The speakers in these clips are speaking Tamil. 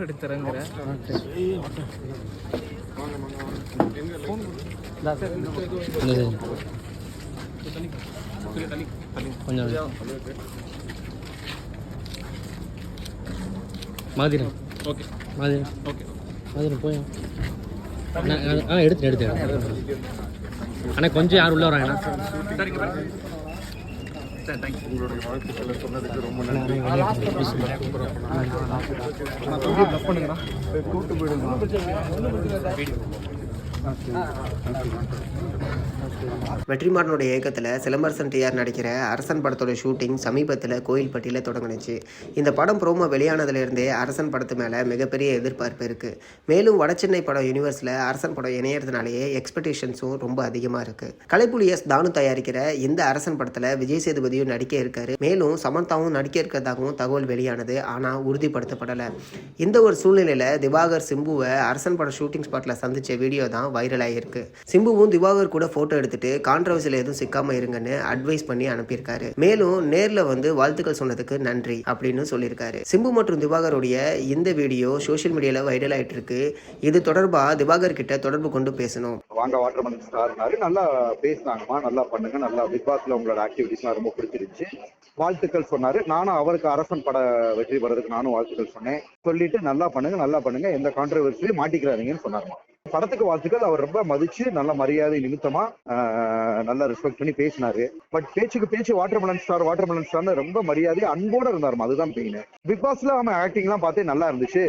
எடுத்து தரேங்கிற கொஞ்சம் மாதிரி ஓகே மாதிரி ஓகே மாதிரி போய் எடுத்து ஆனால் கொஞ்சம் யார் உள்ள வராங்கண்ணா சரிங்க சார் தேங்க்ஸ். உங்களுடைய வாழ்த்துக்களை சொன்னதுக்கு ரொம்ப நன்றி. பண்ணுங்கண்ணா கூட்டு போயிடுங்க. வெற்றிமாறனுடைய இயக்கத்தில் சிலம்பரசன் டிஆர் நடிக்கிற அரசன் படத்தோட ஷூட்டிங் சமீபத்தில் கோயில்பட்டியில் தொடங்குனுச்சு. இந்த படம் ப்ரோமோ வெளியானதுலேருந்தே அரசன் படத்து மேலே மிகப்பெரிய எதிர்பார்ப்பு இருக்குது. மேலும் வடசென்னை படம் யூனிவர்ஸில் அரசன் படம் இணையறதுனாலேயே எக்ஸ்பெக்டேஷன்ஸும் ரொம்ப அதிகமாக இருக்குது. கலைப்புலி எஸ் தானு தயாரிக்கிற இந்த அரசன் படத்தில் விஜய் சேதுபதியும் நடிக்க இருக்காரு. மேலும் சமந்தாவும் நடிக்க இருக்கிறதாகவும் தகவல் வெளியானது, ஆனால் உறுதிப்படுத்தப்படலை. இந்த ஒரு சூழ்நிலையில் திவாகர் சிம்புவை அரசன் படம் ஷூட்டிங் ஸ்பாட்டில் சந்தித்த வீடியோ தான் வைரல் ஆகியிருக்கு. சிம்புவும் திவாகர் கூட போட்டோ எடுத்துட்டு கான்ட்ரவர்சியில் எதுவும் சிக்காம இருங்கன்னு அட்வைஸ் பண்ணி அனுப்பியிருக்காரு. மேலும் நேர்ல வந்து வாழ்த்துக்கள் சொன்னதுக்கு நன்றி அப்படின்னு சொல்லியிருக்காரு. சிம்பு மற்றும் திவாகருடைய இந்த வீடியோ சோஷியல் மீடியால வைரல் ஆயிட்டு இருக்கு. இது தொடர்பா திவாகர் கிட்ட தொடர்பு கொண்டு பேசணும். வாங்க வாட்டர்மன் ஸ்டார்னாரு, நல்லா பேசினாங்கம்மா, நல்லா பண்ணுங்க, நல்லா பிக் பாஸ்ல உங்களோட ஆக்டிவிட்டிஸ்லாம் ரொம்ப பிடிச்சிருச்சு, வாழ்த்துக்கள் சொன்னாரு. நானும் அவருக்கு அரசன் பட வெற்றி பெறதுக்கு நானும் வாழ்த்துக்கள் சொன்னேன். சொல்லிட்டு நல்லா பண்ணுங்க, எந்த கான்ட்ரவர்சிலையும் மாட்டிக்கிறாதீங்கன்னு சொன்னாருமா. படத்துக்கு வாழ்த்துக்கள். அவர் ரொம்ப மதிச்சு நல்ல மரியாதை நிமித்தமா நல்லா ரெஸ்பெக்ட் பண்ணி பேசினாரு. பட் பேச்சுக்கு பேச்சு வாட்டர்மெலன் ஸ்டார்னு ரொம்ப மரியாதை அன்போட இருந்தாருமா. அதுதான் பெயின். பிக் பாஸ்ல அவன் ஆக்டிங் எல்லாம் பார்த்தே நல்லா இருந்துச்சு,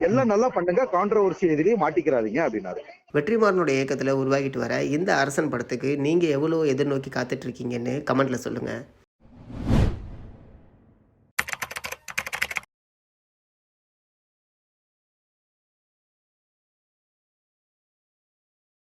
எல்லாம் நல்லா பண்ணுங்க, கான்ட்ரவர்சி எதிரையும் மாட்டிக்கிறாதீங்க அப்படின்னாரு. வெற்றிமாறனுடைய இயக்கத்தில் உருவாகிட்டு வர இந்த அரசன் படத்துக்கு நீங்க எவ்வளவு எதிர்நோக்கி காத்துட்டு இருக்கீங்கன்னு கமெண்ட்ல சொல்லுங்க.